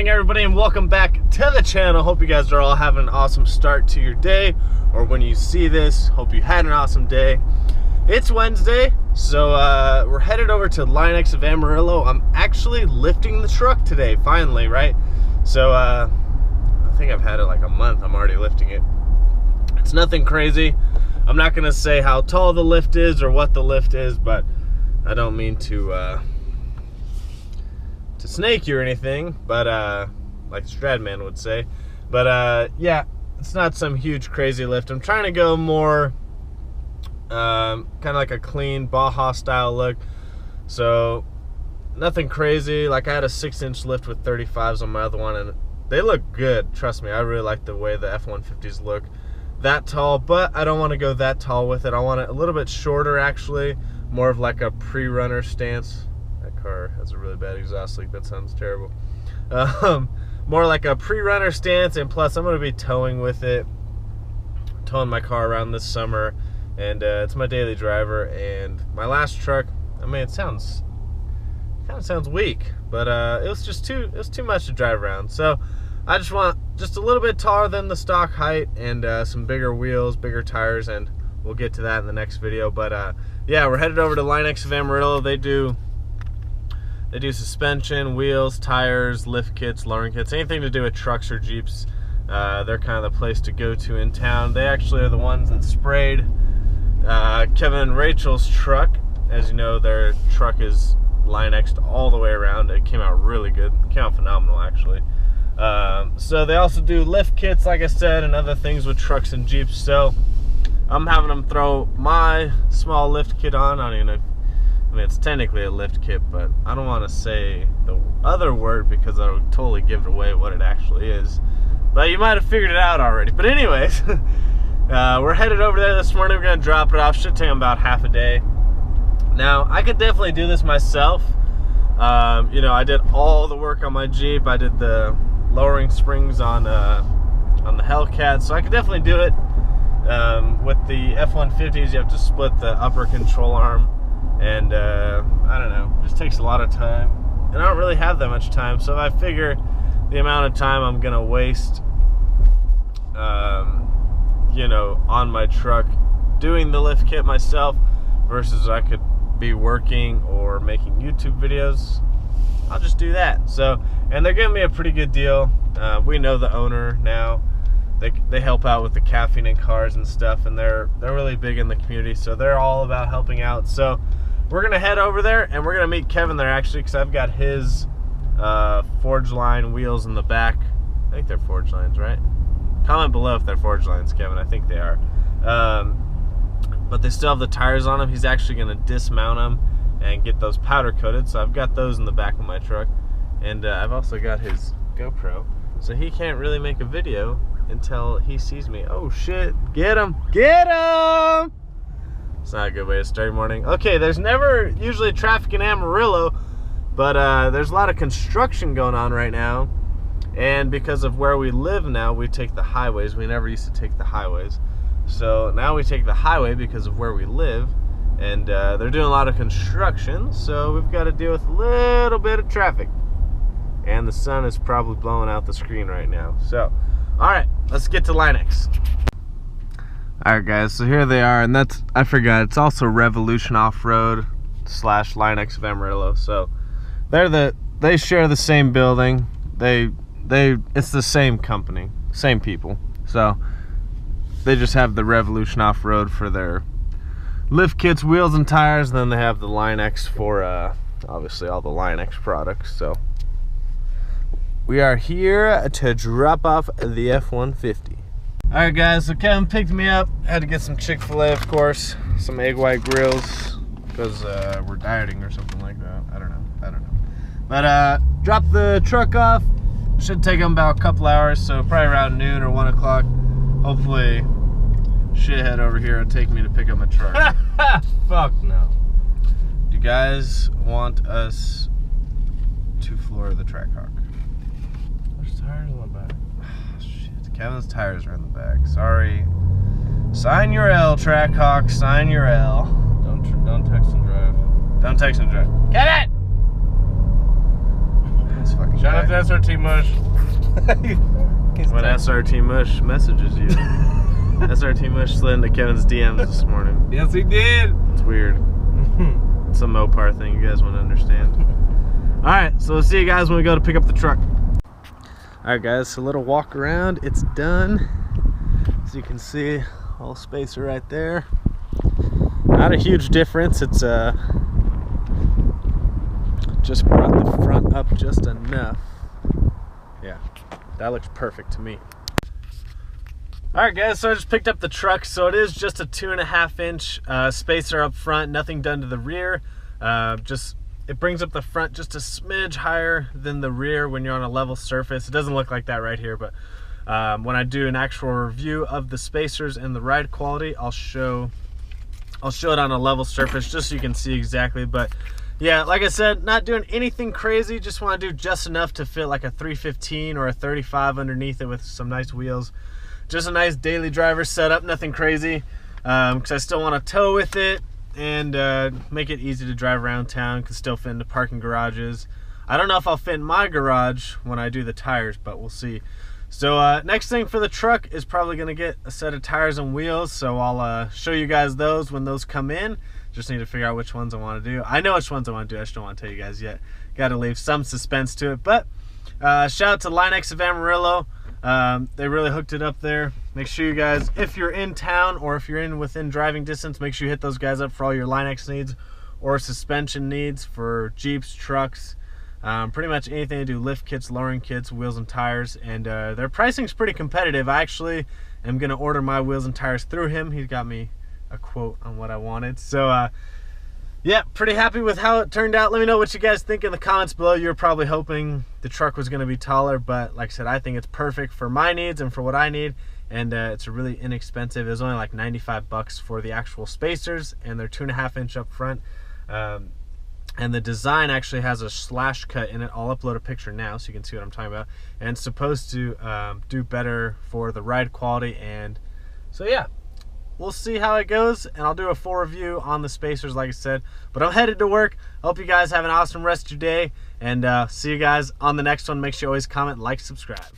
morning, everybody, and welcome back to the channel. Hope you guys are all having an awesome start to your day, or when you see this, hope you had an awesome day. It's Wednesday, so we're headed over to Linux of Amarillo. I'm actually lifting the truck today, finally, right? So I think I've had it like a month. I'm already lifting it. It's nothing crazy. I'm not gonna say how tall the lift is or what the lift is, but I don't mean to snake you or anything, but like Stradman would say. But yeah, it's not some huge crazy lift. I'm trying to go more kind of like a clean Baja style look, so nothing crazy. Like I had a 6-inch lift with 35s on my other one, and they look good. Trust me, I really like the way the F-150s look that tall, but I don't want to go that tall with it. I want it a little bit shorter, actually, more of like a pre-runner stance. That car has a really bad exhaust leak. That sounds terrible. More like a pre-runner stance, and plus I'm going to be towing with it, towing my car around this summer, and it's my daily driver. And my last truck, I mean, it kind of sounds weak, but it was too much to drive around. So I just want just a little bit taller than the stock height, and some bigger wheels, bigger tires, and we'll get to that in the next video. But yeah, we're headed over to Linux of Amarillo. They do suspension, wheels, tires, lift kits, lowering kits, anything to do with trucks or Jeeps. They're kind of the place to go to in town. They actually are the ones that sprayed Kevin and Rachel's truck. As you know, their truck is Linexed all the way around. It came out really good. It came out phenomenal, actually. So they also do lift kits, like I said, and other things with trucks and Jeeps. So I'm having them throw my small lift kit on. I don't even know. I mean, it's technically a lift kit, but I don't want to say the other word because I would totally give away what it actually is. But you might have figured it out already. But anyways, we're headed over there this morning. We're going to drop it off. Should take them about half a day. Now, I could definitely do this myself. You know, I did all the work on my Jeep. I did the lowering springs on the Hellcat, so I could definitely do it. With the F-150s, you have to split the upper control arm. And I don't know, it just takes a lot of time, and I don't really have that much time. So I figure the amount of time I'm gonna waste you know, on my truck doing the lift kit myself versus I could be working or making YouTube videos, I'll just do that. So, and they're giving me a pretty good deal. We know the owner now. They help out with the caffeine in cars and stuff, and they're really big in the community, so they're all about helping out. So we're gonna head over there, and we're gonna meet Kevin there, actually, because I've got his Forge Line wheels in the back. I think they're Forge Lines, right? Comment below if they're Forge Lines, Kevin. I think they are. But they still have the tires on them. He's actually gonna dismount them and get those powder coated. So I've got those in the back of my truck, and I've also got his GoPro, so he can't really make a video until he sees me. Oh shit! Get him! Get him! It's not a good way to start your morning. Okay, there's never usually traffic in Amarillo, but there's a lot of construction going on right now. And because of where we live now, we take the highways. We never used to take the highways. So now we take the highway because of where we live. And they're doing a lot of construction, so we've got to deal with a little bit of traffic. And the sun is probably blowing out the screen right now. So, alright, let's get to Linux. Alright guys, so here they are, and that's, I forgot, it's also Revolution Off-Road / Linux of Amarillo. So they share the same building. It's the same company, same people. So they just have the Revolution Off-Road for their lift kits, wheels, and tires, and then they have the Linux for obviously all the Linux products. So we are here to drop off the F-150. Alright guys, so Kevin picked me up. Had to get some Chick-fil-A, of course, some egg white grills, because we're dieting or something like that. I don't know. But dropped the truck off. Should take them about a couple hours, so probably around noon or 1 o'clock. Hopefully shithead over here will take me to pick up my truck. Fuck no. Do you guys want us to floor the Trackhawk? There's tires on the back. Shit, Kevin's tires are in the back. Sorry. Sign your L, Trackhawk. Sign your L. Don't text and drive. Don't text and drive. Kevin! This fucking Shout out to SRT Mush. When SRT Mush messages you. SRT Mush slid into Kevin's DMs this morning. Yes, he did. It's weird. It's a Mopar thing, you guys want to understand. Alright, so we'll see you guys when we go to pick up the truck. Alright guys, a little walk around. It's done. As you can see, whole spacer right there. Not a huge difference. It's just brought the front up just enough. Yeah, that looks perfect to me. Alright guys, so I just picked up the truck. So it is just a 2.5 inch spacer up front, nothing done to the rear. It brings up the front just a smidge higher than the rear when you're on a level surface. It doesn't look like that right here, but when I do an actual review of the spacers and the ride quality, I'll show it on a level surface just so you can see exactly. But yeah, like I said, not doing anything crazy, just want to do just enough to fit like a 315 or a 35 underneath it with some nice wheels. Just a nice daily driver setup, nothing crazy, because I still want to tow with it and make it easy to drive around town. Can still fit into parking garages. I don't know if I'll fit in my garage when I do the tires, but we'll see. So next thing for the truck is probably going to get a set of tires and wheels, so I'll show you guys those when those come in. Just need to figure out which ones I want to do. I know which ones I want to do, I just don't want to tell you guys yet. Got to leave some suspense to it. But shout out to Line X of Amarillo. They really hooked it up there. Make sure you guys, if you're in town or if you're within driving distance, make sure you hit those guys up for all your Line X needs or suspension needs for Jeeps, trucks, pretty much anything to do, lift kits, lowering kits, wheels and tires. And their pricing's pretty competitive. I actually am going to order my wheels and tires through him. He got me a quote on what I wanted. So yeah, pretty happy with how it turned out. Let me know what you guys think in the comments below. You're probably hoping the truck was going to be taller, but like I said, I think it's perfect for my needs and for what I need. And it's really inexpensive. It was only like 95 bucks for the actual spacers, and they're 2.5 inch up front. And the design actually has a slash cut in it. I'll upload a picture now so you can see what I'm talking about. And it's supposed to do better for the ride quality. And so yeah, we'll see how it goes, and I'll do a full review on the spacers like I said. But I'm headed to work. Hope you guys have an awesome rest of your day, and see you guys on the next one. Make sure you always comment, like, subscribe.